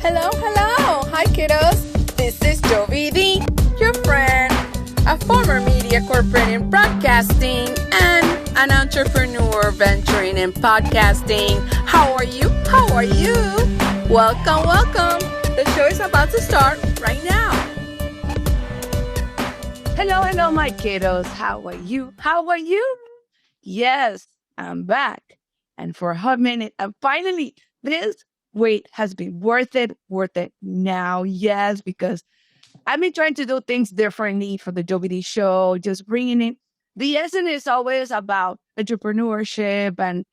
Hello, hello. Hi, kiddos. This is Jovi D, your friend, a former media corporate in broadcasting and an entrepreneur venturing in podcasting. How are you? How are you? Welcome, welcome. The show is about to start right now. Hello, hello, my kiddos. How are you? How are you? Yes, I'm back. And for a hot minute, and finally, this wait has been worth it now. Yes, because I've been trying to do things differently for the WD show, just bringing in. The essence is always about entrepreneurship and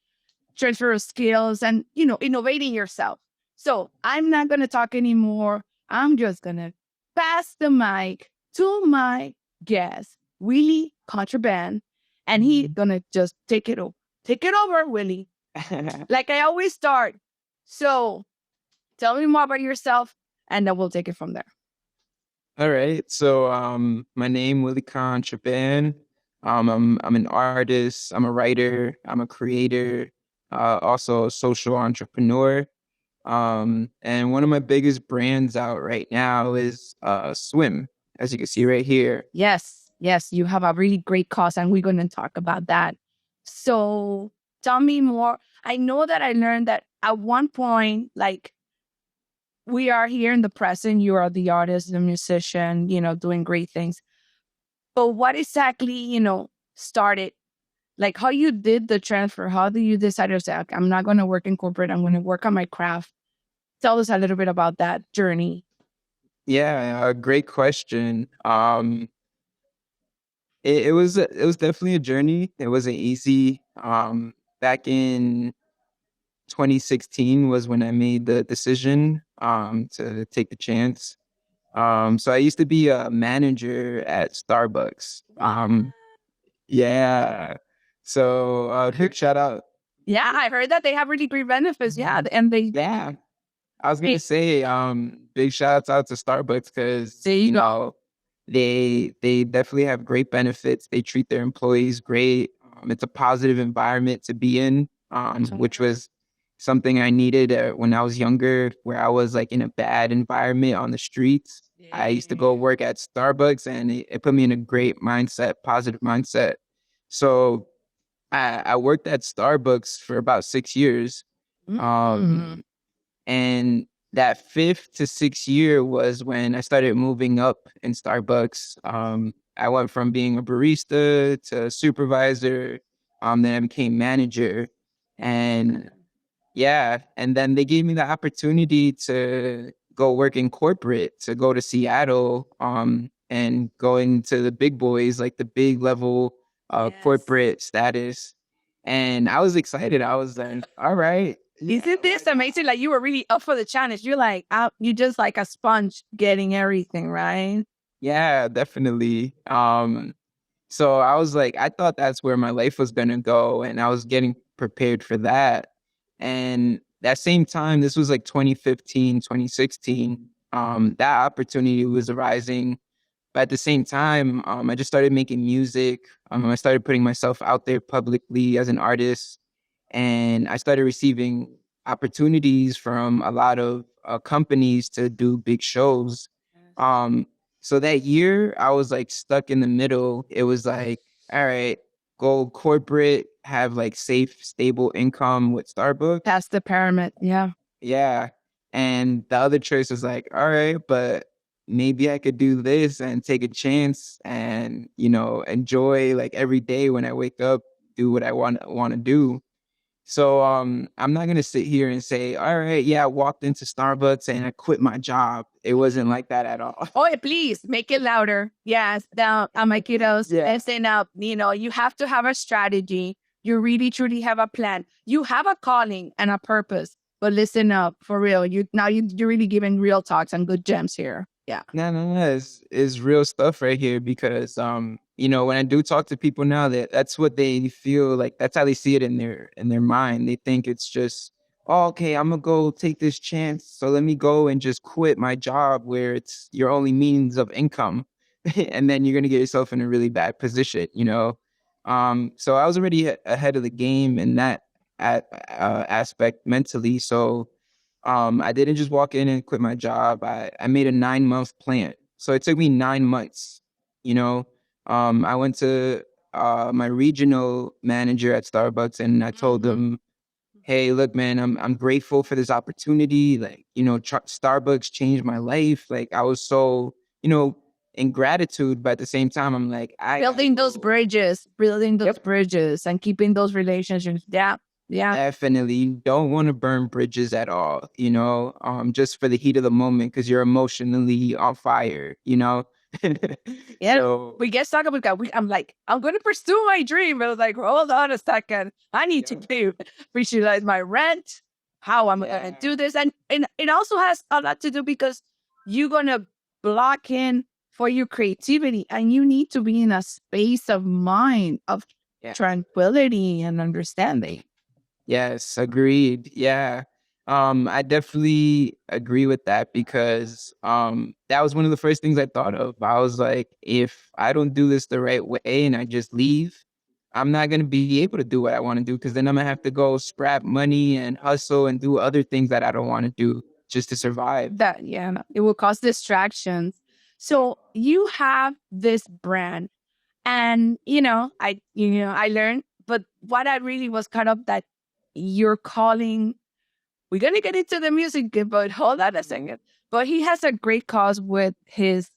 transfer of skills and, innovating yourself. So I'm not going to talk anymore. I'm just going to pass the mic to my guest, Willie Contraband, and he's going to just take it over. Take it over, Willie. Like I always start. So tell me more about yourself, and then we'll take it from there. All right. So my name Willie Contraband. I'm an artist. I'm a writer. I'm a creator. Also a social entrepreneur. And one of my biggest brands out right now is Swim, as you can see right here. Yes, you have a really great cause, and we're going to talk about that. So tell me more. I know that I learned that at one point, like, we are here in the present. You are the artist, the musician, doing great things. But what exactly, started, like how you did the transfer? How do you decide to say, I'm not going to work in corporate, I'm going to work on my craft? Tell us a little bit about that journey. Yeah, great question. It was definitely a journey. It wasn't easy. Back in 2016 was when I made the decision to take the chance. So I used to be a manager at Starbucks. Yeah. So big shout out. Yeah, I heard that they have really great benefits. Yeah, and they I was gonna say big shout out to Starbucks because they definitely have great benefits. They treat their employees great. It's a positive environment to be in, which was something I needed when I was younger, where I was like in a bad environment on the streets. I used to go work at Starbucks, and it put me in a great mindset, positive mindset. So I worked at Starbucks for about 6 years. And that 5th to 6th year was when I started moving up in Starbucks. I went from being a barista to supervisor. Then I became manager. And and then they gave me the opportunity to go work in corporate, to go to Seattle, and going to the big boys, like the big level corporate status. And I was excited. I was like, all right. Isn't this amazing? Like, you were really up for the challenge. You're like, you just like a sponge getting everything, right? Yeah, definitely. So I was like, I thought that's where my life was going to go. And I was getting prepared for that. And that same time, this was like 2015, 2016, that opportunity was arising. But at the same time, I just started making music. I started putting myself out there publicly as an artist. And I started receiving opportunities from a lot of companies to do big shows. So that year, I was like stuck in the middle. It was like, all right, go corporate, have like safe, stable income with Starbucks. That's the pyramid. Yeah. Yeah. And the other choice was like, all right, but maybe I could do this and take a chance and, enjoy like every day when I wake up, do what I want to do. So I'm not going to sit here and say, all right, I walked into Starbucks and I quit my job. It wasn't like that at all. Oh, please make it louder. Yes. Now, my kiddos, listen up. You have to have a strategy. You really, truly have a plan. You have a calling and a purpose, but listen up for real. You're really giving real talks and good gems here. Yeah. No. It's real stuff right here because, when I do talk to people now, that's what they feel like. That's how they see it in their mind. They think it's just, oh, okay, I'm gonna go take this chance. So let me go and just quit my job where it's your only means of income. And then you're gonna get yourself in a really bad position, So I was already ahead of the game in that aspect mentally. So I didn't just walk in and quit my job. I made a 9-month plan. So it took me 9 months, you know. I went to my regional manager at Starbucks and I told Mhm. him, hey, look, man, I'm grateful for this opportunity. Like, Starbucks changed my life. Like, I was so, in gratitude, but at the same time, I'm like, I gotta go. Building those Yep. bridges and keeping those relationships. Yeah. Yeah. Definitely. You don't want to burn bridges at all, just for the heat of the moment because you're emotionally on fire. Yeah. So, We get stuck up with God. I'm like, I'm going to pursue my dream. But I was like, hold on a second. I need to yeah. visualize my rent, how I'm going to Yeah. do this. And it also has a lot to do because you're going to block in for your creativity and you need to be in a space of mind of Yeah. tranquility and understanding. Yes, agreed. Yeah. I definitely agree with that because that was one of the first things I thought of. I was like, if I don't do this the right way and I just leave, I'm not gonna be able to do what I want to do because then I'm gonna have to go scrap money and hustle and do other things that I don't want to do just to survive. That, yeah, no, it will cause distractions. So you have this brand. And, I learned, but what I really was caught up that you're calling, we're going to get into the music, but hold on a second. But he has a great cause with his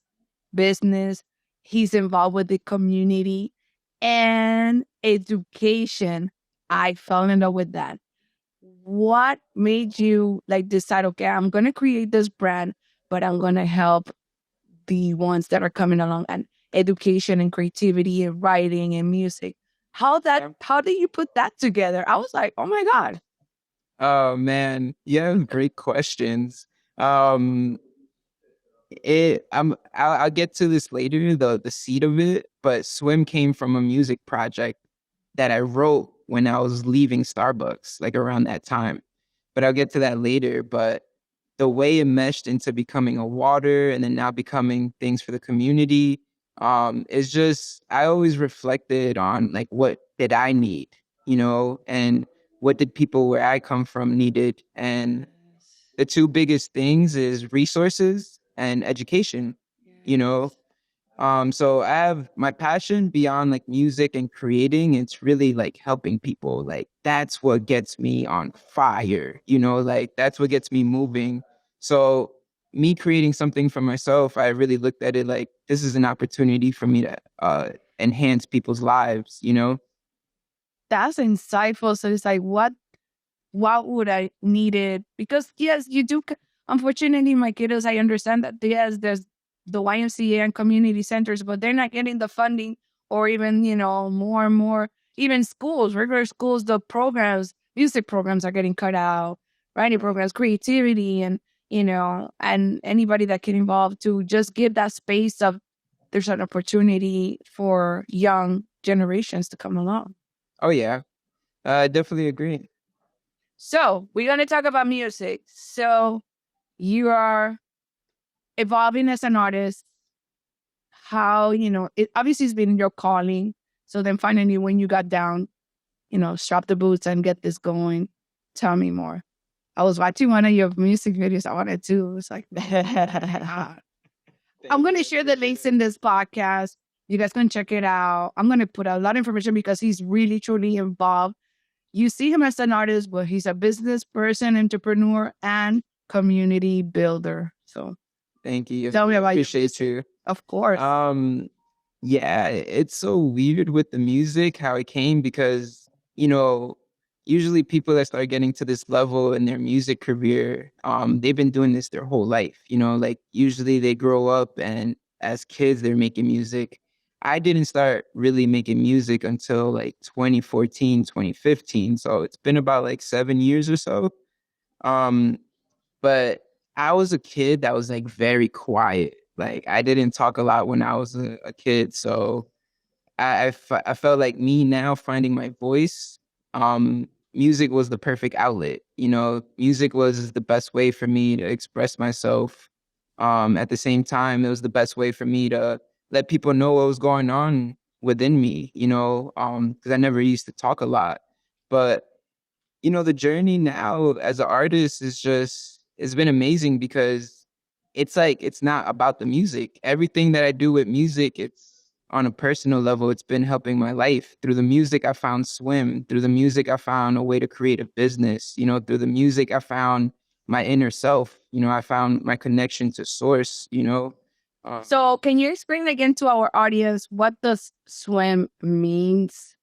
business. He's involved with the community and education. I fell in love with that. What made you like decide, okay, I'm going to create this brand, but I'm going to help the ones that are coming along and education and creativity and writing and music. Yeah. How did you put that together? I was like, oh my God. Oh man, yeah, great questions. Um, I'll get to this later, the seed of it, but Swim came from a music project that I wrote when I was leaving Starbucks, like around that time. But I'll get to that later. But the way it meshed into becoming a water and then now becoming things for the community, is just I always reflected on like what did I need, and what did people where I come from needed. And the two biggest things is resources and education, you know. So I have my passion beyond like music and creating. It's really like helping people. Like that's what gets me on fire, like that's what gets me moving. So me creating something for myself, I really looked at it like this is an opportunity for me to enhance people's lives. That's insightful. So it's like, what would I need it? Because yes, you do. Unfortunately, my kiddos, I understand that yes, there's the YMCA and community centers, but they're not getting the funding or even, more and more, even schools, regular schools, the programs, music programs are getting cut out, writing programs, creativity, and, and anybody that can involve to just give that space of there's an opportunity for young generations to come along. Oh yeah, I definitely agree. So we're going to talk about music. So you are evolving as an artist. How, it obviously has been your calling. So then finally, when you got down, strap the boots and get this going. Tell me more. I was watching one of your music videos. I wanted to. It was like, I'm going to share the links in this podcast. You guys can check it out. I'm going to put a lot of information because he's really, truly involved. You see him as an artist, but he's a business person, entrepreneur, and community builder. So Thank you. tell me about your Appreciate music. you. Of course. Yeah, it's so weird with the music how it came because, usually people that start getting to this level in their music career, they've been doing this their whole life, like usually they grow up and as kids they're making music. I didn't start really making music until like 2014, 2015. So it's been about like 7 years or so. Um, but I was a kid that was like very quiet. Like I didn't talk a lot when I was a kid. So I felt like me now finding my voice, music was the perfect outlet. Music was the best way for me to express myself. At the same time, it was the best way for me to let people know what was going on within me, because I never used to talk a lot. But the journey now as an artist is just it's been amazing because it's like it's not about the music. Everything that I do with music, it's on a personal level. It's been helping my life. Through the music, I found swim. Through the music, I found a way to create a business. Through the music, I found my inner self. I found my connection to source. So can you explain again to our audience what does swim means?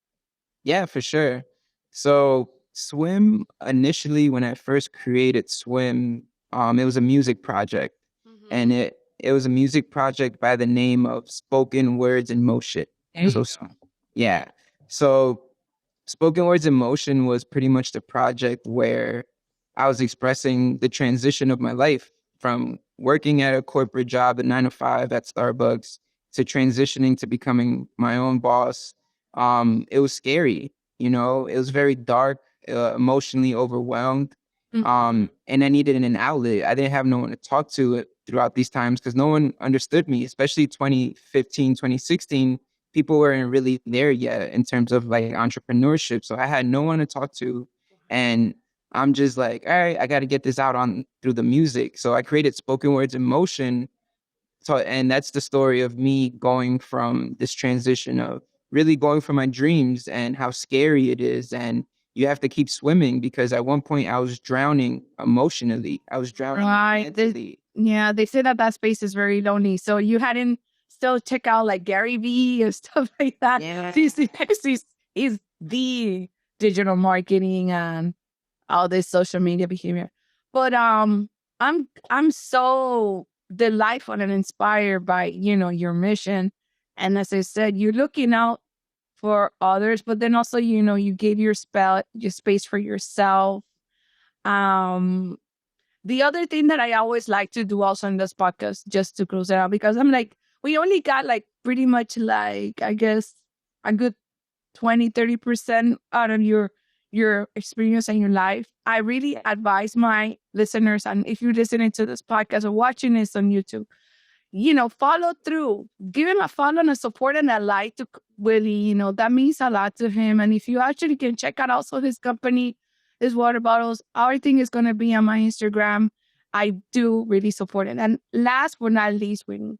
Yeah, for sure. So Swim, initially when I first created Swim, it was a music project. And it was a music project by the name of Spoken Words in Motion. So yeah. So Spoken Words in Motion was pretty much the project where I was expressing the transition of my life from working at a corporate job, the 9 to 5 at Starbucks, to transitioning to becoming my own boss. It was scary, it was very dark, emotionally overwhelmed. And I needed an outlet. I didn't have no one to talk to throughout these times because no one understood me, especially 2015, 2016. People weren't really there yet in terms of like entrepreneurship. So I had no one to talk to. And I'm just like, all right, I got to get this out on through the music. So I created Spoken Words in Motion. So, and that's the story of me going from this transition of really going for my dreams and how scary it is. And you have to keep swimming because at one point I was drowning emotionally. I was drowning mentally. They say that space is very lonely. So you hadn't still check out like Gary Vee and stuff like that. Yeah. He's the digital marketing and all this social media behavior. But I'm so delightful and inspired by your mission. And as I said, you're looking out for others, but then also you gave your space for yourself. The other thing that I always like to do also in this podcast, just to close it out, because I'm like, we only got like pretty much like, I guess, a good 20-30% out of your experience and your life. I really advise my listeners, and if you're listening to this podcast or watching this on YouTube, follow through. Give him a follow and a support and a like to Willie. That means a lot to him. And if you actually can check out also his company, his water bottles, everything is going to be on my Instagram. I do really support it. And last but not least, Willie,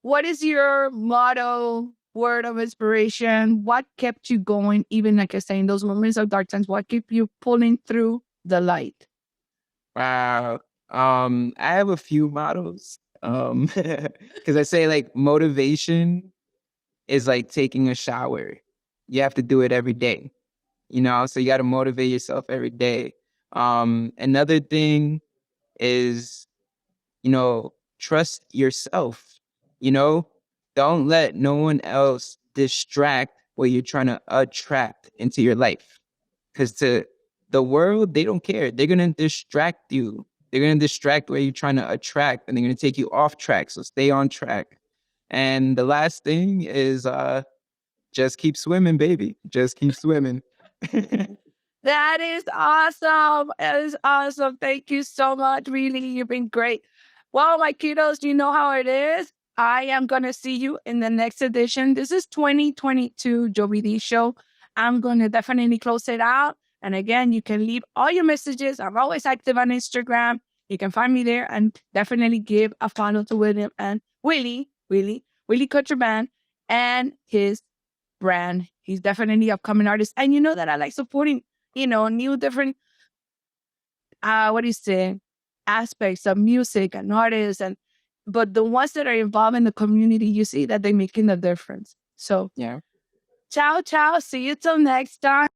what is your motto, word of inspiration? What kept you going, even like I say, in those moments of dark times? What kept you pulling through the light? Wow. I have a few mottos. Because I say like motivation is like taking a shower. You have to do it every day, so you got to motivate yourself every day. Another thing is, trust yourself, don't let no one else distract what you're trying to attract into your life. Because to the world, they don't care. They're going to distract you. They're going to distract what you're trying to attract, and they're going to take you off track. So stay on track. And the last thing is just keep swimming, baby. Just keep swimming. That is awesome. That is awesome. Thank you so much. Really, you've been great. Well, my kiddos, you know how it is. I am going to see you in the next edition. This is 2022 Joby D Show. I'm going to definitely close it out. And again, you can leave all your messages. I'm always active on Instagram. You can find me there and definitely give a follow to William and Willie Contraband and his brand. He's definitely an upcoming artist. And you know that I like supporting, new different, aspects of music and artists. But the ones that are involved in the community, you see that they're making a difference. So, yeah. Ciao. See you till next time.